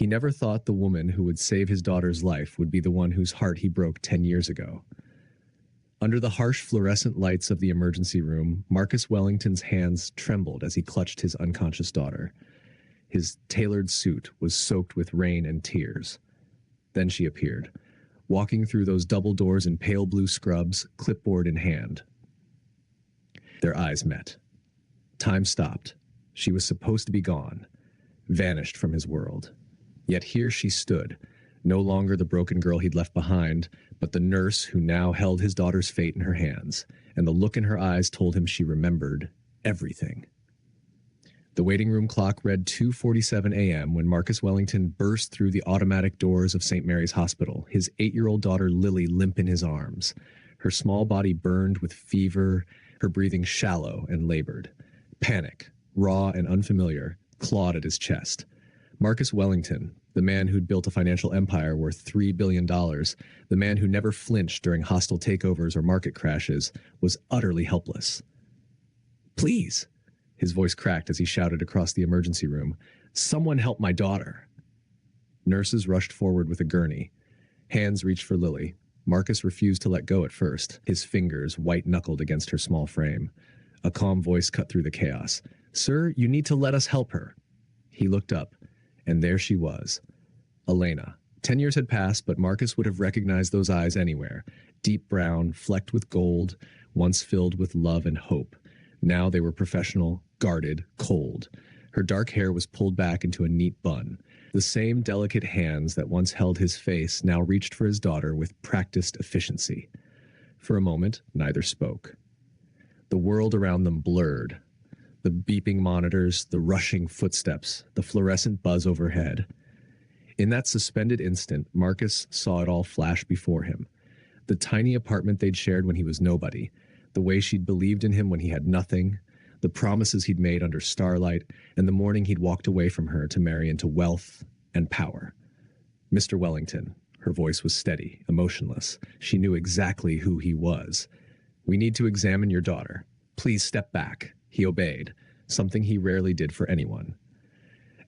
He never thought the woman who would save his daughter's life would be the one whose heart he broke 10 years ago. Under the harsh fluorescent lights of the emergency room, Marcus Wellington's hands trembled as he clutched his unconscious daughter. His tailored suit was soaked with rain and tears. Then she appeared, walking through those double doors in pale blue scrubs, clipboard in hand. Their eyes met. Time stopped. She was supposed to be gone, vanished from his world. Yet here she stood, no longer the broken girl he'd left behind, but the nurse who now held his daughter's fate in her hands, and the look in her eyes told him she remembered everything. The waiting room clock read 2:47 a.m. when Marcus Wellington burst through the automatic doors of St. Mary's Hospital, his 8-year-old daughter Lily limp in his arms. Her small body burned with fever, her breathing shallow and labored. Panic, raw and unfamiliar, clawed at his chest. Marcus Wellington, the man who'd built a financial empire worth $3 billion, the man who never flinched during hostile takeovers or market crashes, was utterly helpless. "Please," his voice cracked as he shouted across the emergency room, "someone help my daughter." Nurses rushed forward with a gurney. Hands reached for Lily. Marcus refused to let go at first, his fingers white-knuckled against her small frame. A calm voice cut through the chaos. "Sir, you need to let us help her." He looked up, and there she was. Elena. 10 years had passed, but Marcus would have recognized those eyes anywhere. Deep brown, flecked with gold, once filled with love and hope. Now they were professional, guarded, cold. Her dark hair was pulled back into a neat bun. The same delicate hands that once held his face now reached for his daughter with practiced efficiency. For a moment, neither spoke. The world around them blurred. The beeping monitors, the rushing footsteps, the fluorescent buzz overhead. In that suspended instant, Marcus saw it all flash before him. The tiny apartment they'd shared when he was nobody, the way she'd believed in him when he had nothing, the promises he'd made under starlight, and the morning he'd walked away from her to marry into wealth and power. Mr. Wellington, her voice was steady, emotionless. She knew exactly who he was. "We need to examine your daughter. Please step back." He obeyed, something he rarely did for anyone.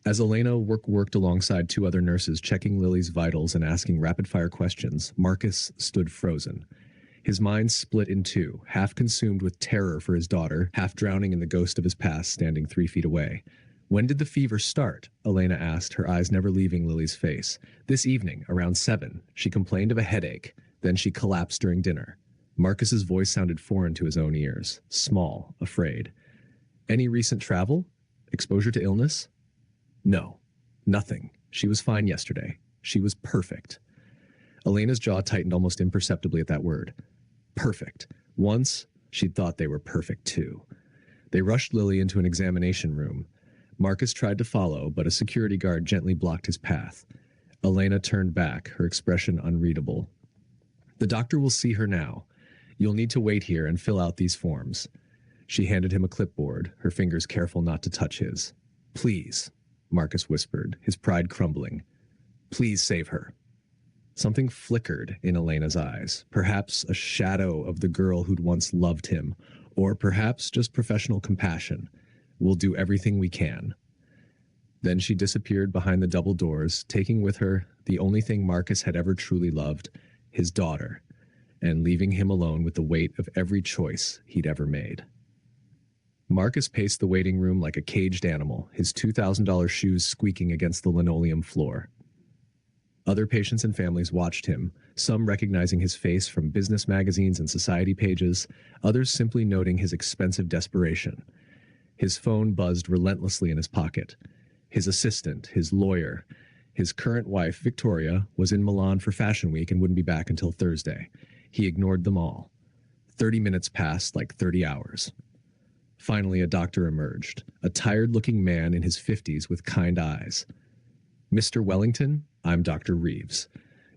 As Elena worked alongside 2 other nurses checking Lily's vitals and asking rapid-fire questions, Marcus stood frozen. His mind split in two, half consumed with terror for his daughter, half drowning in the ghost of his past standing 3 feet away. "When did the fever start?" Elena asked, her eyes never leaving Lily's face. "This evening, around 7. She complained of a headache. Then she collapsed during dinner." Marcus's voice sounded foreign to his own ears, small, afraid. "Any recent travel? Exposure to illness?" "No, nothing. She was fine yesterday. She was perfect." Elena's jaw tightened almost imperceptibly at that word. Perfect. Once, she'd thought they were perfect too. They rushed Lily into an examination room. Marcus tried to follow, but a security guard gently blocked his path. Elena turned back, her expression unreadable. "The doctor will see her now. You'll need to wait here and fill out these forms." She handed him a clipboard, her fingers careful not to touch his. "Please," Marcus whispered, his pride crumbling. "Please save her." Something flickered in Elena's eyes, perhaps a shadow of the girl who'd once loved him, or perhaps just professional compassion. "We'll do everything we can." Then she disappeared behind the double doors, taking with her the only thing Marcus had ever truly loved, his daughter, and leaving him alone with the weight of every choice he'd ever made. Marcus paced the waiting room like a caged animal, his $2,000 shoes squeaking against the linoleum floor. Other patients and families watched him, some recognizing his face from business magazines and society pages, others simply noting his expensive desperation. His phone buzzed relentlessly in his pocket. His assistant, his lawyer, his current wife, Victoria, was in Milan for Fashion Week and wouldn't be back until Thursday. He ignored them all. 30 minutes passed like 30 hours. Finally, a doctor emerged, a tired-looking man in his 50s with kind eyes. "Mr. Wellington, I'm Dr. Reeves.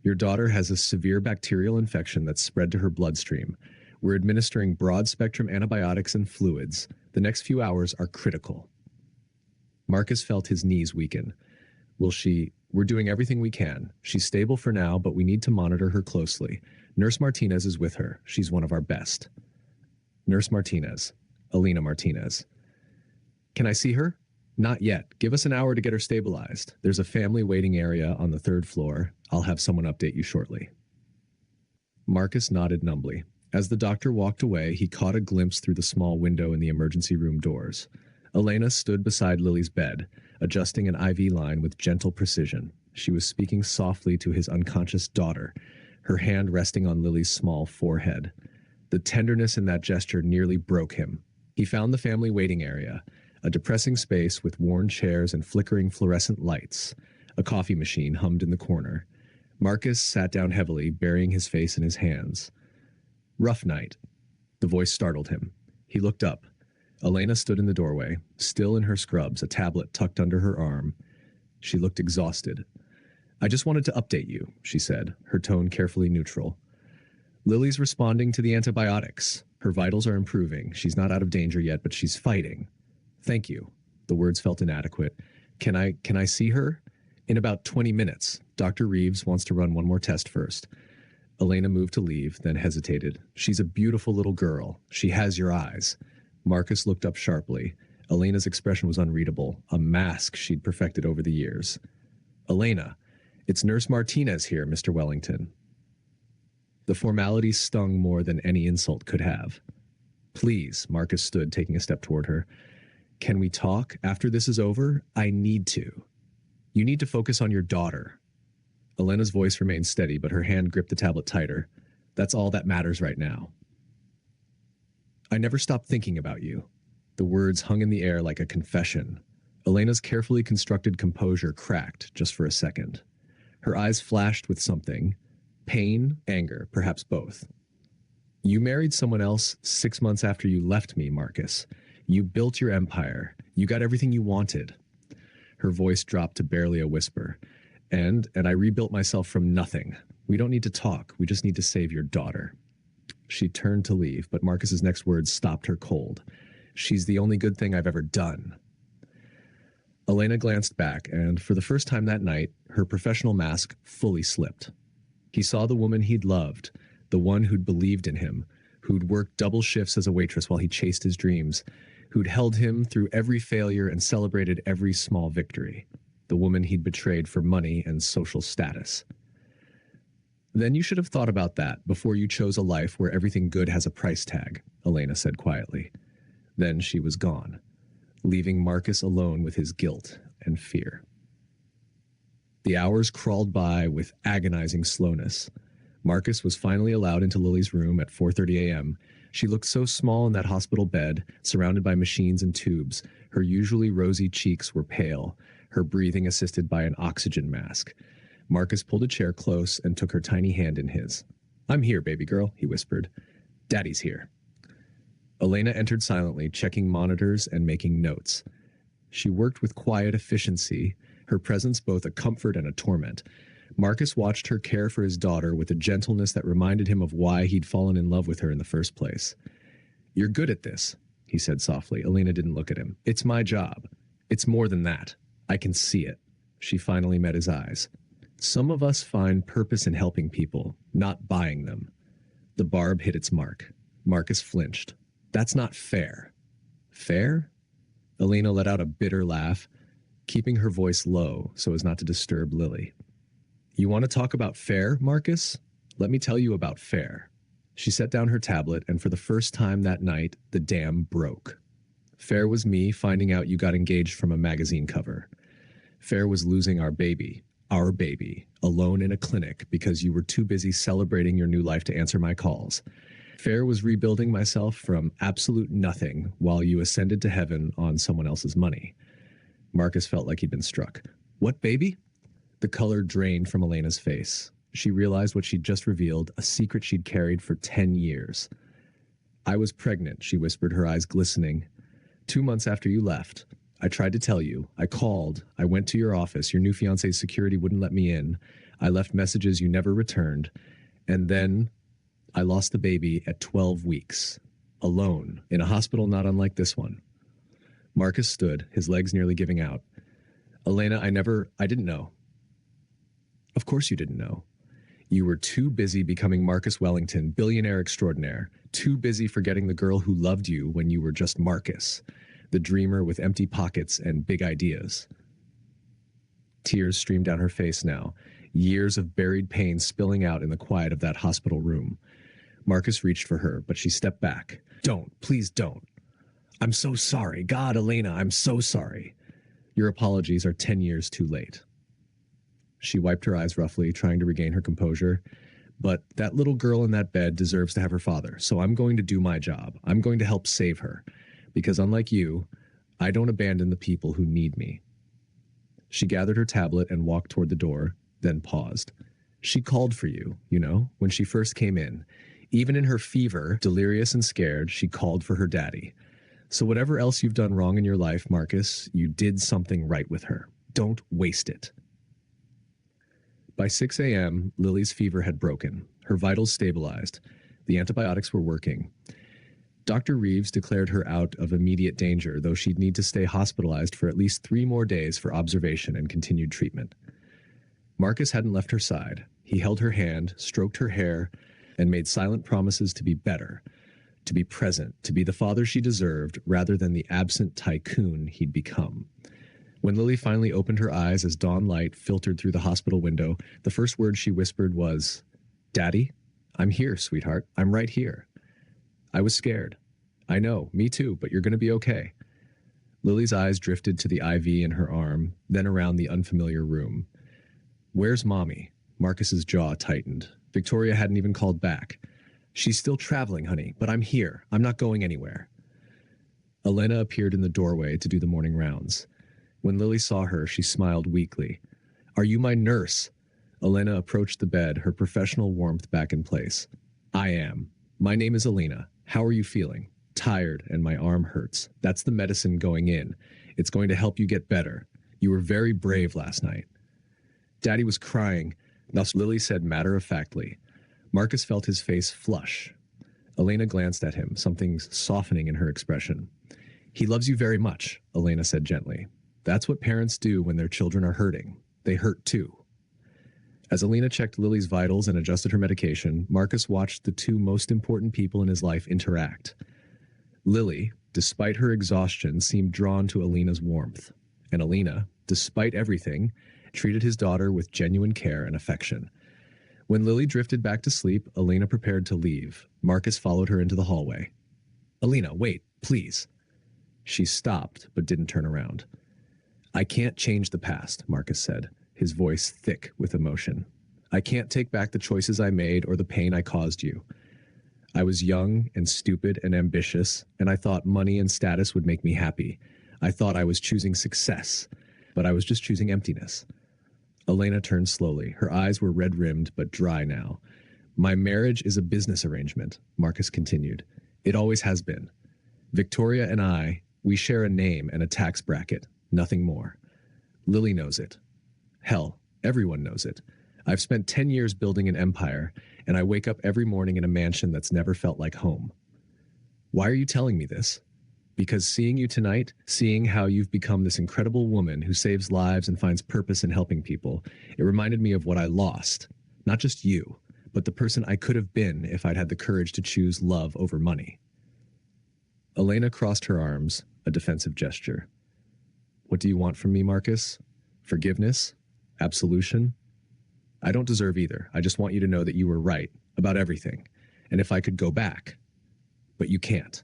Your daughter has a severe bacterial infection that's spread to her bloodstream. We're administering broad-spectrum antibiotics and fluids. The next few hours are critical." Marcus felt his knees weaken. "We're doing everything we can. She's stable for now, but we need to monitor her closely. Nurse Martinez is with her. She's one of our best." Nurse Martinez. Elena Martinez. "Can I see her?" Not yet. Give us an hour to get her stabilized. There's a family waiting area on the third floor. I'll have someone update you shortly. Marcus nodded numbly. As the doctor walked away, he caught a glimpse through the small window in the emergency room doors. Elena stood beside Lily's bed, adjusting an IV line with gentle precision. She was speaking softly to his unconscious daughter, her hand resting on Lily's small forehead. The tenderness in that gesture nearly broke him. He found the family waiting area, a depressing space with worn chairs and flickering fluorescent lights. A coffee machine hummed in the corner. Marcus sat down heavily, burying his face in his hands. Rough night. The voice startled him. He looked up. Elena stood in the doorway, still in her scrubs, a tablet tucked under her arm. She looked exhausted. I just wanted to update you, she said, her tone carefully neutral. Lily's responding to the antibiotics. Her vitals are improving. She's not out of danger yet, but she's fighting. Thank you. The words felt inadequate. Can I see her? In about 20 minutes. Dr. Reeves wants to run one more test first. Elena moved to leave, then hesitated. She's a beautiful little girl. She has your eyes. Marcus looked up sharply. Elena's expression was unreadable, a mask she'd perfected over the years. Elena, it's Nurse Martinez here, Mr. Wellington. The formality stung more than any insult could have. Please, Marcus stood, taking a step toward her. Can we talk after this is over? I need to. You need to focus on your daughter. Elena's voice remained steady, but her hand gripped the tablet tighter. That's all that matters right now. I never stopped thinking about you. The words hung in the air like a confession. Elena's carefully constructed composure cracked just for a second. Her eyes flashed with something. Pain, anger, perhaps both. You married someone else 6 months after you left me, Marcus. You built your empire. You got everything you wanted. Her voice dropped to barely a whisper. And I rebuilt myself from nothing. We don't need to talk. We just need to save your daughter. She turned to leave, but Marcus's next words stopped her cold. She's the only good thing I've ever done. Elena glanced back, and for the first time that night, her professional mask fully slipped. He saw the woman he'd loved, the one who'd believed in him, who'd worked double shifts as a waitress while he chased his dreams, who'd held him through every failure and celebrated every small victory. The woman he'd betrayed for money and social status. Then you should have thought about that before you chose a life where everything good has a price tag, Elena said quietly. Then she was gone, leaving Marcus alone with his guilt and fear. The hours crawled by with agonizing slowness. Marcus was finally allowed into Lily's room at 4:30 a.m. She looked so small in that hospital bed, surrounded by machines and tubes. Her usually rosy cheeks were pale, her breathing assisted by an oxygen mask. Marcus pulled a chair close and took her tiny hand in his. I'm here, baby girl, he whispered. Daddy's here. Elena entered silently, checking monitors and making notes. She worked with quiet efficiency, her presence both a comfort and a torment. Marcus watched her care for his daughter with a gentleness that reminded him of why he'd fallen in love with her in the first place. You're good at this, he said softly. Elena didn't look at him. It's my job. It's more than that. I can see it. She finally met his eyes. Some of us find purpose in helping people, not buying them. The barb hit its mark. Marcus flinched. That's not fair. Fair? Elena let out a bitter laugh, keeping her voice low so as not to disturb Lily. You want to talk about fair, Marcus? Let me tell you about fair. She set down her tablet, and for the first time that night, the dam broke. Fair was me finding out you got engaged from a magazine cover. Fair was losing our baby, alone in a clinic because you were too busy celebrating your new life to answer my calls. Fair was rebuilding myself from absolute nothing while you ascended to heaven on someone else's money. Marcus felt like he'd been struck. What baby? The color drained from Elena's face. She realized what she'd just revealed, a secret she'd carried for 10 years. I was pregnant, she whispered, her eyes glistening. 2 months after you left. I tried to tell you. I called. I went to your office. Your new fiance's security wouldn't let me in. I left messages you never returned. And then I lost the baby at 12 weeks. Alone, in a hospital not unlike this one. Marcus stood, his legs nearly giving out. Elena, I didn't know. Of course you didn't know. You were too busy becoming Marcus Wellington, billionaire extraordinaire. Too busy forgetting the girl who loved you when you were just Marcus. the dreamer with empty pockets and big ideas. Tears streamed down her face now, years of buried pain spilling out in the quiet of that hospital room. Marcus reached for her, but she stepped back. Don't, please don't. I'm so sorry. God, Elena, I'm so sorry. Your apologies are 10 years too late. She wiped her eyes roughly, trying to regain her composure. But that little girl in that bed deserves to have her father, so I'm going to do my job. I'm going to help save her. Because unlike you, I don't abandon the people who need me. She gathered her tablet and walked toward the door, then paused. She called for you, when she first came in. Even in her fever, delirious and scared, she called for her daddy. So whatever else you've done wrong in your life, Marcus, you did something right with her. Don't waste it. By 6 a.m., Lily's fever had broken. Her vitals stabilized. The antibiotics were working. Dr. Reeves declared her out of immediate danger, though she'd need to stay hospitalized for at least 3 more days for observation and continued treatment. Marcus hadn't left her side. He held her hand, stroked her hair, and made silent promises to be better, to be present, to be the father she deserved rather than the absent tycoon he'd become. When Lily finally opened her eyes as dawn light filtered through the hospital window, the first word she whispered was, "Daddy, I'm here, sweetheart. I'm right here." I was scared. I know, me too, but you're going to be okay. Lily's eyes drifted to the IV in her arm, then around the unfamiliar room. Where's Mommy? Marcus's jaw tightened. Victoria hadn't even called back. She's still traveling, honey, but I'm here. I'm not going anywhere. Elena appeared in the doorway to do the morning rounds. When Lily saw her, she smiled weakly. Are you my nurse? Elena approached the bed, her professional warmth back in place. I am. My name is Elena. How are you feeling? Tired, and my arm hurts. That's the medicine going in. It's going to help you get better. You were very brave last night. Daddy was crying, thus Lily said matter-of-factly. Marcus felt his face flush. Elena glanced at him, something softening in her expression. He loves you very much, Elena said gently. That's what parents do when their children are hurting. They hurt too. As Elena checked Lily's vitals and adjusted her medication, Marcus watched the 2 most important people in his life interact. Lily, despite her exhaustion, seemed drawn to Elena's warmth. And Elena, despite everything, treated his daughter with genuine care and affection. When Lily drifted back to sleep, Elena prepared to leave. Marcus followed her into the hallway. Elena, wait, please. She stopped, but didn't turn around. I can't change the past, Marcus said, his voice thick with emotion. I can't take back the choices I made or the pain I caused you. I was young and stupid and ambitious, and I thought money and status would make me happy. I thought I was choosing success, but I was just choosing emptiness. Elena turned slowly. Her eyes were red-rimmed but dry now. My marriage is a business arrangement, Marcus continued. It always has been. Victoria and I, we share a name and a tax bracket, nothing more. Lily knows it. Hell, everyone knows it. I've spent 10 years building an empire, and I wake up every morning in a mansion that's never felt like home. Why are you telling me this? Because seeing you tonight, seeing how you've become this incredible woman who saves lives and finds purpose in helping people, it reminded me of what I lost. Not just you, but the person I could have been if I'd had the courage to choose love over money. Elena crossed her arms, a defensive gesture. What do you want from me, Marcus? Forgiveness? Absolution? I don't deserve either. I just want you to know that you were right about everything. And if I could go back. But you can't.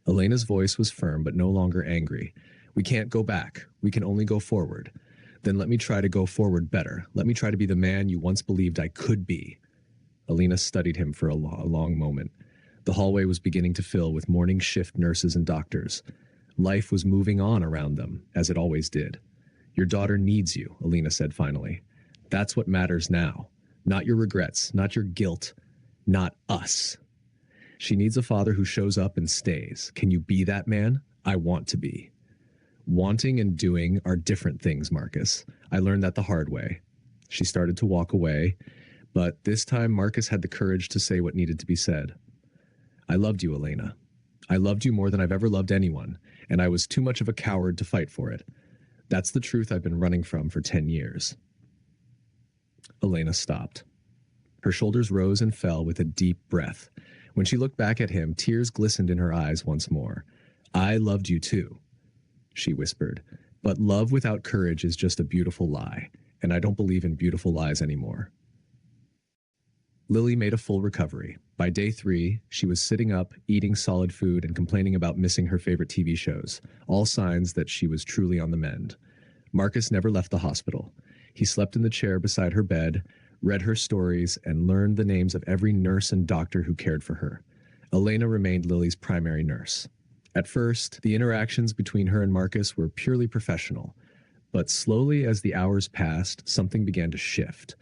Elena's voice was firm but no longer angry. We can't go back. We can only go forward. Then let me try to go forward better. Let me try to be the man you once believed I could be. Elena studied him for a long moment. The hallway was beginning to fill with morning shift nurses and doctors. Life was moving on around them, as it always did. Your daughter needs you, Elena said finally. That's what matters now. Not your regrets, not your guilt, not us. She needs a father who shows up and stays. Can you be that man? I want to be. Wanting and doing are different things, Marcus. I learned that the hard way. She started to walk away, but this time Marcus had the courage to say what needed to be said. I loved you, Elena. I loved you more than I've ever loved anyone, and I was too much of a coward to fight for it. That's the truth I've been running from for 10 years. Elena stopped. Her shoulders rose and fell with a deep breath. When she looked back at him, tears glistened in her eyes once more. I loved you too, she whispered. But love without courage is just a beautiful lie, and I don't believe in beautiful lies anymore. Lily made a full recovery. By day 3, she was sitting up, eating solid food, and complaining about missing her favorite TV shows, all signs that she was truly on the mend. Marcus never left the hospital. He slept in the chair beside her bed, read her stories, and learned the names of every nurse and doctor who cared for her. Elena remained Lily's primary nurse. At first, the interactions between her and Marcus were purely professional, but slowly as the hours passed, something began to shift.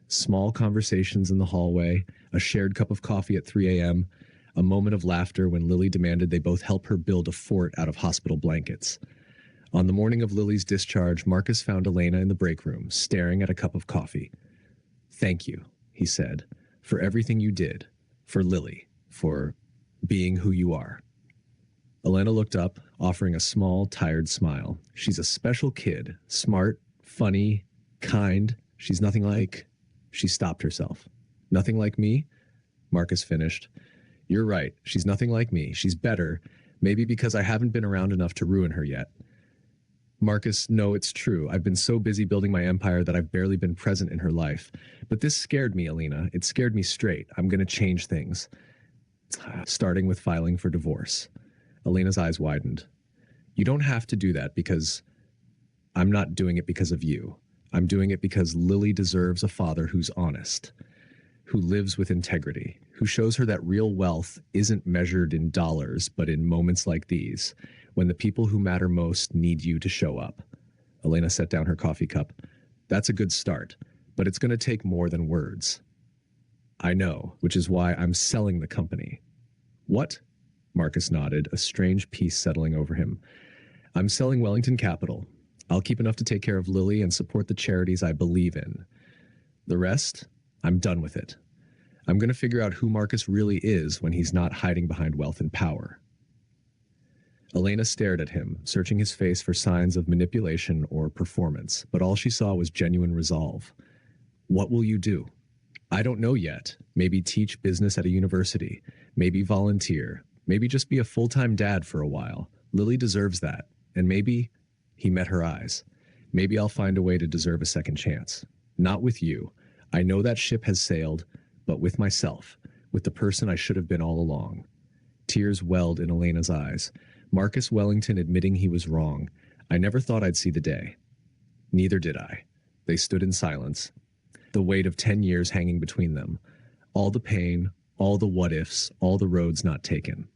Small conversations in the hallway, a shared cup of coffee at 3 a.m., a moment of laughter when Lily demanded they both help her build a fort out of hospital blankets. On the morning of Lily's discharge, Marcus found Elena in the break room, staring at a cup of coffee. "Thank you," he said, "for everything you did, for Lily, for being who you are." Elena looked up, offering a small, tired smile. "She's a special kid, smart, funny, kind. She's nothing like..." She stopped herself. "Nothing like me?" Marcus finished. "You're right. She's nothing like me. She's better, maybe because I haven't been around enough to ruin her yet." "Marcus, no, it's true. I've been so busy building my empire that I've barely been present in her life. But this scared me, Elena. It scared me straight. I'm going to change things. Starting with filing for divorce." Elena's eyes widened. "You don't have to do that because I'm not doing it because of you. I'm doing it because Lily deserves a father who's honest, who lives with integrity, who shows her that real wealth isn't measured in dollars, but in moments like these, when the people who matter most need you to show up." Elena set down her coffee cup. "That's a good start, but it's going to take more than words." "I know, which is why I'm selling the company." "What?" Marcus nodded, a strange peace settling over him. "I'm selling Wellington Capital. I'll keep enough to take care of Lily and support the charities I believe in. The rest, I'm done with it. I'm going to figure out who Marcus really is when he's not hiding behind wealth and power." Elena stared at him, searching his face for signs of manipulation or performance, but all she saw was genuine resolve. "What will you do?" "I don't know yet. Maybe teach business at a university. Maybe volunteer. Maybe just be a full-time dad for a while. Lily deserves that. And maybe..." He met her eyes. "Maybe I'll find a way to deserve a second chance. Not with you. I know that ship has sailed, but with myself, with the person I should have been all along." Tears welled in Elena's eyes. Marcus Wellington admitting he was wrong. "I never thought I'd see the day." Neither did I. They stood in silence, the weight of 10 years hanging between them. All the pain, all the what-ifs, all the roads not taken.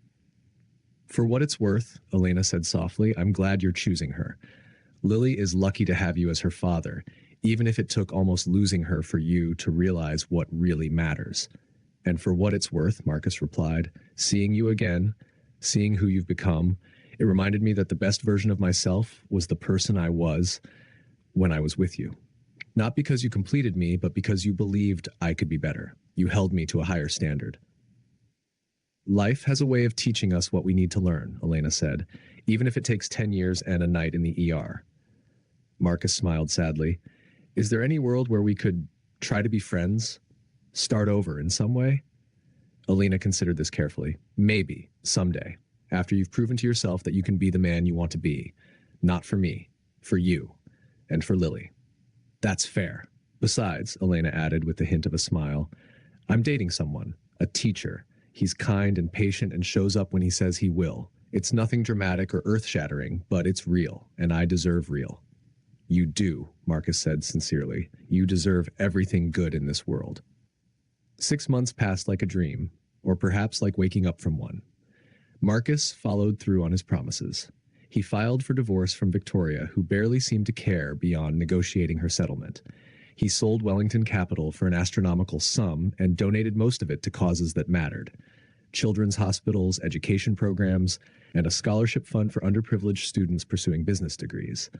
"For what it's worth," Elena said softly, "I'm glad you're choosing her. Lily is lucky to have you as her father, even if it took almost losing her for you to realize what really matters." "And for what it's worth," Marcus replied, "seeing you again, seeing who you've become, it reminded me that the best version of myself was the person I was when I was with you. Not because you completed me, but because you believed I could be better. You held me to a higher standard." "Life has a way of teaching us what we need to learn," Elena said, "even if it takes 10 years and a night in the ER. Marcus smiled sadly. "Is there any world where we could try to be friends? Start over in some way?" Elena considered this carefully. "Maybe, someday, after you've proven to yourself that you can be the man you want to be. Not for me, for you, and for Lily." "That's fair. Besides," Elena added with the hint of a smile, "I'm dating someone, a teacher. He's kind and patient and shows up when he says he will. It's nothing dramatic or earth-shattering, but it's real, and I deserve real." "You do," Marcus said sincerely. "You deserve everything good in this world." 6 months passed like a dream, or perhaps like waking up from one. Marcus followed through on his promises. He filed for divorce from Victoria, who barely seemed to care beyond negotiating her settlement. He sold Wellington Capital for an astronomical sum and donated most of it to causes that mattered: children's hospitals, education programs, and a scholarship fund for underprivileged students pursuing business degrees.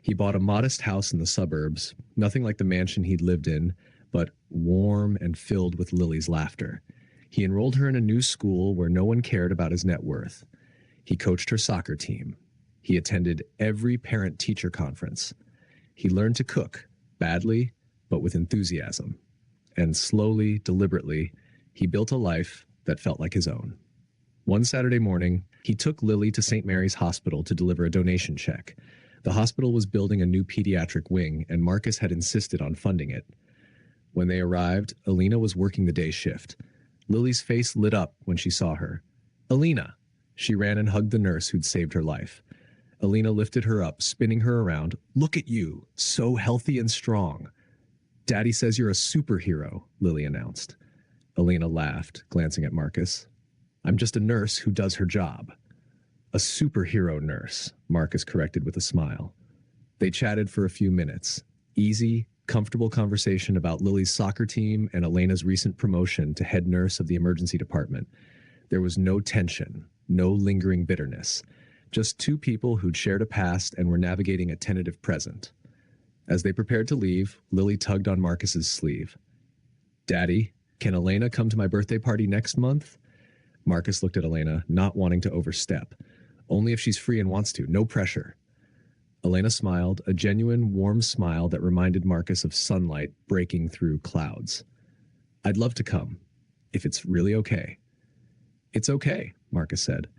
He bought a modest house in the suburbs, nothing like the mansion he'd lived in, but warm and filled with Lily's laughter. He enrolled her in a new school where no one cared about his net worth. He coached her soccer team. He attended every parent-teacher conference. He learned to cook, badly, but with enthusiasm. And slowly, deliberately, he built a life that felt like his own. One Saturday morning, he took Lily to St. Mary's Hospital to deliver a donation check. The hospital was building a new pediatric wing, and Marcus had insisted on funding it. When they arrived, Elena was working the day shift. Lily's face lit up when she saw her. "Elena!" She ran and hugged the nurse who'd saved her life. Elena lifted her up, spinning her around. "Look at you, so healthy and strong." "Daddy says you're a superhero," Lily announced. Elena laughed, glancing at Marcus. "I'm just a nurse who does her job." "A superhero nurse," Marcus corrected with a smile. They chatted for a few minutes. Easy, comfortable conversation about Lily's soccer team and Elena's recent promotion to head nurse of the emergency department. There was no tension, no lingering bitterness. Just two people who'd shared a past and were navigating a tentative present. As they prepared to leave, Lily tugged on Marcus's sleeve. "Daddy, can Elena come to my birthday party next month?" Marcus looked at Elena, not wanting to overstep. "Only if she's free and wants to, no pressure." Elena smiled, a genuine, warm smile that reminded Marcus of sunlight breaking through clouds. "I'd love to come, if it's really okay." "It's okay," Marcus said.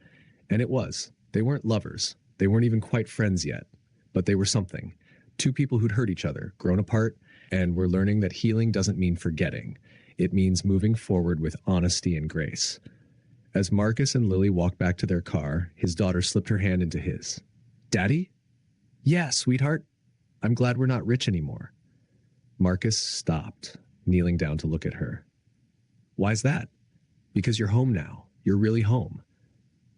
And it was. They weren't lovers. They weren't even quite friends yet. But they were something. Two people who'd hurt each other, grown apart, and were learning that healing doesn't mean forgetting. It means moving forward with honesty and grace. As Marcus and Lily walked back to their car, his daughter slipped her hand into his. "Daddy?" "Yeah, sweetheart. I'm glad we're not rich anymore." Marcus stopped, kneeling down to look at her. "Why's that?" "Because you're home now. You're really home."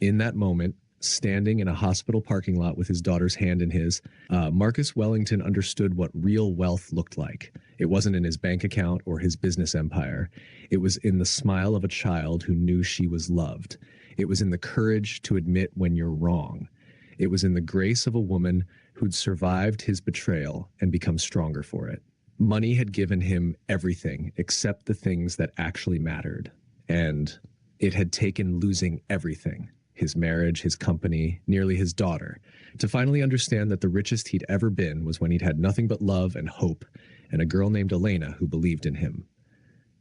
In that moment, standing in a hospital parking lot with his daughter's hand in his, Marcus Wellington understood what real wealth looked like. It wasn't in his bank account or his business empire. It was in the smile of a child who knew she was loved. It was in the courage to admit when you're wrong. It was in the grace of a woman who'd survived his betrayal and become stronger for it. Money had given him everything except the things that actually mattered. And it had taken losing everything. His marriage, his company, nearly his daughter, to finally understand that the richest he'd ever been was when he'd had nothing but love and hope, and a girl named Elena who believed in him.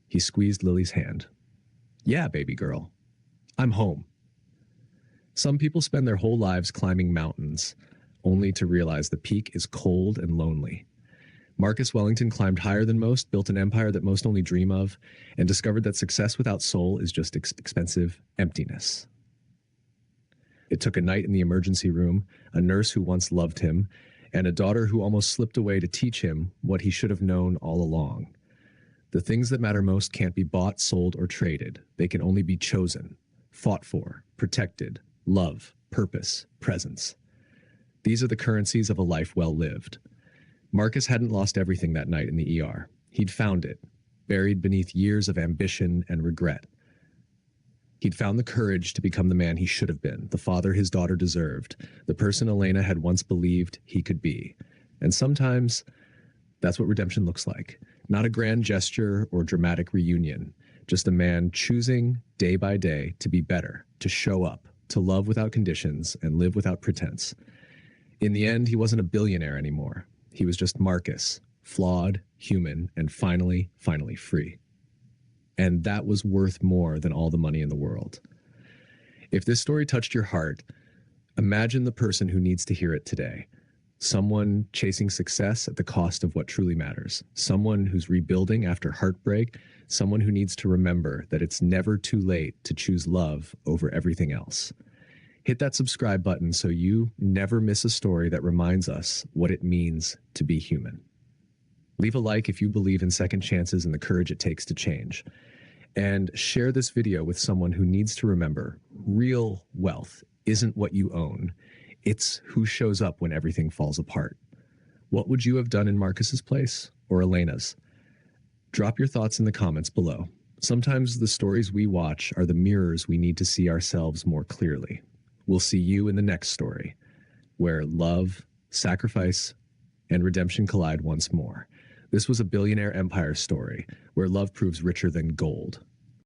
He squeezed Lily's hand. "Yeah, baby girl. I'm home." Some people spend their whole lives climbing mountains, only to realize the peak is cold and lonely. Marcus Wellington climbed higher than most, built an empire that most only dream of, and discovered that success without soul is just expensive emptiness. It took a night in the emergency room, a nurse who once loved him, and a daughter who almost slipped away to teach him what he should have known all along. The things that matter most can't be bought, sold, or traded. They can only be chosen, fought for, protected, love, purpose, presence. These are the currencies of a life well lived. Marcus hadn't lost everything that night in the ER. He'd found it, buried beneath years of ambition and regret. He'd found the courage to become the man he should have been, the father his daughter deserved, the person Elena had once believed he could be. And sometimes, that's what redemption looks like. Not a grand gesture or dramatic reunion, just a man choosing day by day to be better, to show up, to love without conditions and live without pretense. In the end, he wasn't a billionaire anymore. He was just Marcus, flawed, human, and finally free. And that was worth more than all the money in the world. If this story touched your heart, imagine the person who needs to hear it today. Someone chasing success at the cost of what truly matters. Someone who's rebuilding after heartbreak. Someone who needs to remember that it's never too late to choose love over everything else. Hit that subscribe button so you never miss a story that reminds us what it means to be human. Leave a like if you believe in second chances and the courage it takes to change. And share this video with someone who needs to remember real wealth isn't what you own. It's who shows up when everything falls apart. What would you have done in Marcus's place or Elena's? Drop your thoughts in the comments below. Sometimes the stories we watch are the mirrors we need to see ourselves more clearly. We'll see you in the next story, where love, sacrifice, and redemption collide once more. This was a billionaire empire story where love proves richer than gold.